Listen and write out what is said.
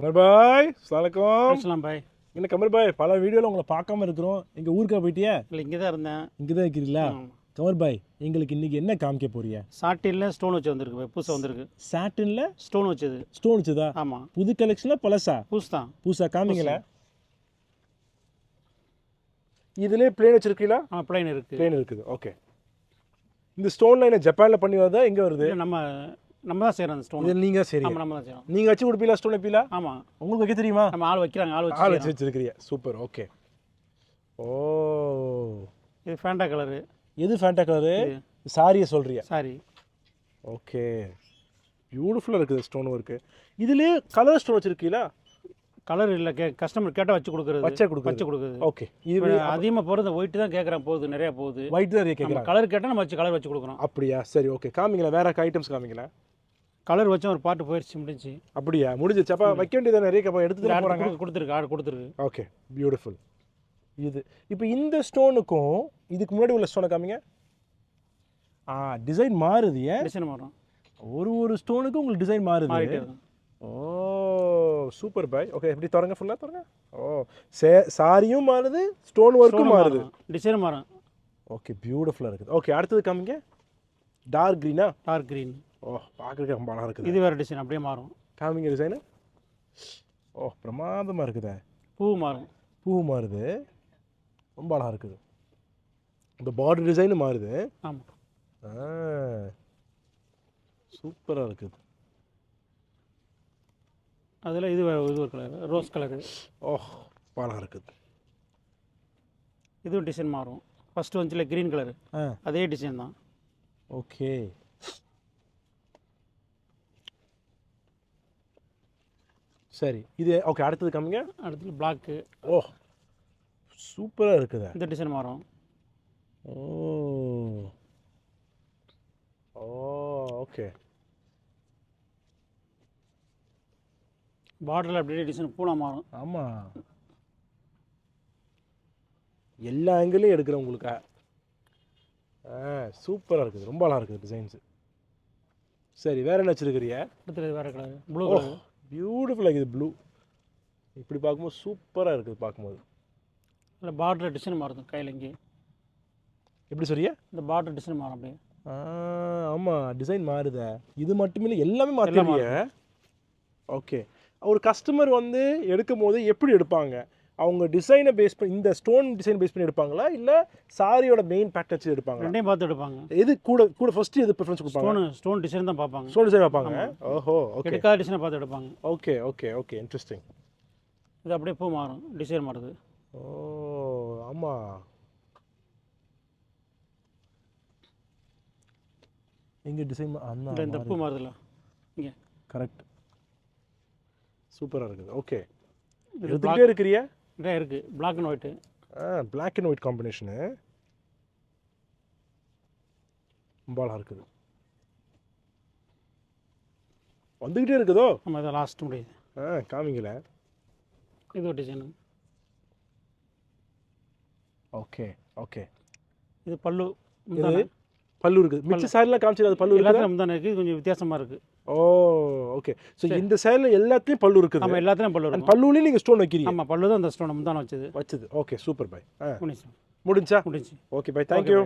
கமர் பாய், அஸ்ஸலாமுலைக்கும். பேசலாம் பாய். என்ன கமர் பாய், பல வீடியோவில் உங்களை பார்க்காம இருக்கிறோம். எங்கள் ஊருக்கா போயிட்டியா? இல்லை, இங்கே தான் இருந்தேன். இங்கே தான் இருக்கிறீங்களா? கமர் பாய், எங்களுக்கு இன்னைக்கு என்ன காமிக்க போறியா? சாட்டினில் ஸ்டோன் வச்சு வந்திருக்கு, புதுசாக வந்திருக்கு. சாட்டினில் ஸ்டோன் வச்சது. ஸ்டோன் வச்சதா? ஆமாம். புது கலெக்ஷனில் பழசா? புதுசு தான். புதுசா காமிங்களா? இதுலேயே பிளேன் வச்சிருக்கீங்களா? பிளைன் இருக்குது. பிளேன் இருக்குது. ஓகே. இந்த ஸ்டோன்ல என்ன ஜப்பானில் பண்ணி வருதா, எங்கே வருது? நம்ம தான் செய்கிறோம் அந்த ஸ்டோன். இது நீங்கள் சரி, ஆமாம், நம்ம தான் செய்கிறோம். நீங்கள் வச்சு கொடுப்பீங்களா ஸ்டோன் வைப்பீங்களா? ஆமாம். உங்களுக்கு வைக்க தெரியுமா? நம்ம ஆள் வைக்கிறாங்க, ஆள் வச்சு வச்சிருக்கிறீங்க. சூப்பர். ஓகே. ஓ, இது ஃபேண்டா கலரு. எது ஃபேண்டா கலரு? சாரியை சொல்றியா? சாரி. ஓகே, பியூட்டிஃபுல்லாக இருக்குது ஸ்டோன் ஒர்க்கு. இதுலேயே கலர் ஸ்டோன் வச்சுருக்கீங்களா? கலர் இல்லை, கஸ்டமர் கேட்டால் வச்சு கொடுக்குறது. வச்சு கொடுக்குறது. ஓகே. இது அதிகமாக போகிறது ஒயிட்டு தான் கேட்குறேன். போகுது, நிறையா போகுது. ஒயிட் தான் கேட்குறேன். கலர் கேட்டால் நம்ம கலர் வச்சு கொடுக்குறோம். அப்படியா? சரி, ஓகே. காமிங்களா, வேற ஐட்டம்ஸ் காமிங்களா? கலர் வச்சா ஒரு பாட்டு போயிடுச்சு, முடிஞ்சு. அப்படியா? முடிஞ்சிச்சு. அப்போ வைக்க வேண்டியது நிறைய கப்பா எடுத்துகிட்டு போகிறாங்க. கொடுத்துருக்கு, ஆர்டர் கொடுத்துருக்கு. Okay, beautiful. இது இப்போ இந்த ஸ்டோனுக்கும் இதுக்கு முன்னாடி உள்ள ஸ்டோனை காமிங்க. டிசைன் மாறுது. ஏன் டிசைன் மாறும்? ஒரு ஸ்டோனுக்கு உங்களுக்கு டிசைன் மாறுது. ஓ, சூப்பர் பாய். ஓகே, எப்படி திறங்க, ஃபுல்லாக திறங்க. ஓ, சாரியும் மாறுது, ஸ்டோன் ஒர்க்கும் மாறுது, டிசைன் மாறும். ஓகே, பியூட்டிஃபுல்லாக இருக்குது. ஓகே, அடுத்தது காமிங்க. டார்க் க்ரீனா? Dark green. ஓ, பார்க்குறதுக்கு ரொம்ப அழகாக இருக்குது. இது வேறு டிசைன், அப்படியே மாறும். காமிங்க டிசைனு. ஓ, பிரமாதமாக இருக்குதே. பூ மாறும். பூ மாறுது, ரொம்ப அழகாக இருக்குது. இந்த பார்டர் டிசைனு மாறுது. ஆமாம். சூப்பராக இருக்குது. அதில் இது ஒரு கலர், ரோஸ் கலரு. ஓஹ், அழகாக இருக்குது. இதுவும் டிசைன் மாறும். ஃபஸ்ட்டு வந்துச்சுல க்ரீன் கலரு, அதே டிசைன் தான். ஓகே. சரி, இது ஓகே. அடுத்தது காமிங்க. அடுத்தது பிளாக்கு. ஓ, சூப்பராக இருக்குது. இந்த டிசைன் மாறும். ஓ, ஓகே. பார்டரில் அப்படியே டிசைன் பூனா மாறும். ஆமாம், எல்லா ஆங்கிலையும் எடுக்கிறேன் உங்களுக்கு. சூப்பராக இருக்குது, ரொம்ப அழகாக இருக்குது டிசைன்ஸு. சரி, வேறு என்ன வச்சுருக்கிறிய? அடுத்தது வேறு கலர், ப்ளூ கலர். பியூட்டிஃபுல்லாக இருக்குது ப்ளூ. இப்படி பார்க்கும்போது சூப்பராக இருக்குது பார்க்கும்போது. இல்லை, பார்டரில் டிசைன் மாறுது கையில். இங்கே எப்படி சொல்றியா? இந்த பார்டர் டிசைன் மாறும் அப்படியே. ஆமாம், டிசைன் மாறுதே. இது மட்டுமே இல்லை, எல்லாமே மாற்றிடுங்க. ஓகே. ஒரு கஸ்டமர் வந்து எடுக்கும் போது எப்படி எடுப்பாங்க? அவங்க டிசைனை பேஸ் பண்ணி, இந்த ஸ்டோன் டிசைன் பேஸ் பண்ணி எடுப்பாங்களா, இல்லை சாரியோட மெயின் பேட்டர்ன் எடுப்பாங்க? ரெண்டையும் பார்த்து எடுப்பாங்க. எது கூட ஃபர்ஸ்ட் எது ப்ரிஃபரன்ஸ் கொடுப்பாங்க? ஸ்டோன் டிசைன் தான் பார்ப்பாங்க. ஸ்டோன் டிசைன் பார்ப்பாங்க. ஓஹோ, ஓகே. எடுக்காத டிசைனை பார்த்து எடுப்பாங்க. Okay, okay, okay, interesting. இது அப்படியே பூ மாறும், டிசைன் மாறுது. ஓ, ஆமாம். எங்கே டிசைன்? இந்த பூ மாறுதுல்ல, இங்கே. கரெக்ட். சூப்பராக இருக்குது. ஓகே, எடுத்துக்கிட்டே இருக்கிறியா? நிறையா இருக்குது. Black and white. Black and white combination ரொம்ப அழகாக இருக்குது. வந்துக்கிட்டே இருக்குதோ? நம்ம இதை லாஸ்ட் முடியுது. காமிங்கள. இது ஒரு டிசைனு. Okay, okay. இது பல்லு. பல்லு இருக்குது. மிச்ச சாரிலாம் காமிச்சது, அது பல்லு எல்லாத்தையும் முந்தான இருக்குது, கொஞ்சம் வித்தியாசமாக இருக்குது. ஓ, ஓகே. ஸோ இந்த சைடில் எல்லாத்துலேயும் பல்லு இருக்குது. நம்ம எல்லாத்துலேயும் பல்லு இருக்குது. பல்லுலேயும் நீங்கள் ஸ்டோன் வைக்கிறீங்க? ஆமாம், பல்லு தான் அந்த ஸ்டோன் முந்தான வச்சது. ஓகே, சூப்பர் பாய். முடிஞ்சா? முடிஞ்சு. Okay bye, thank you.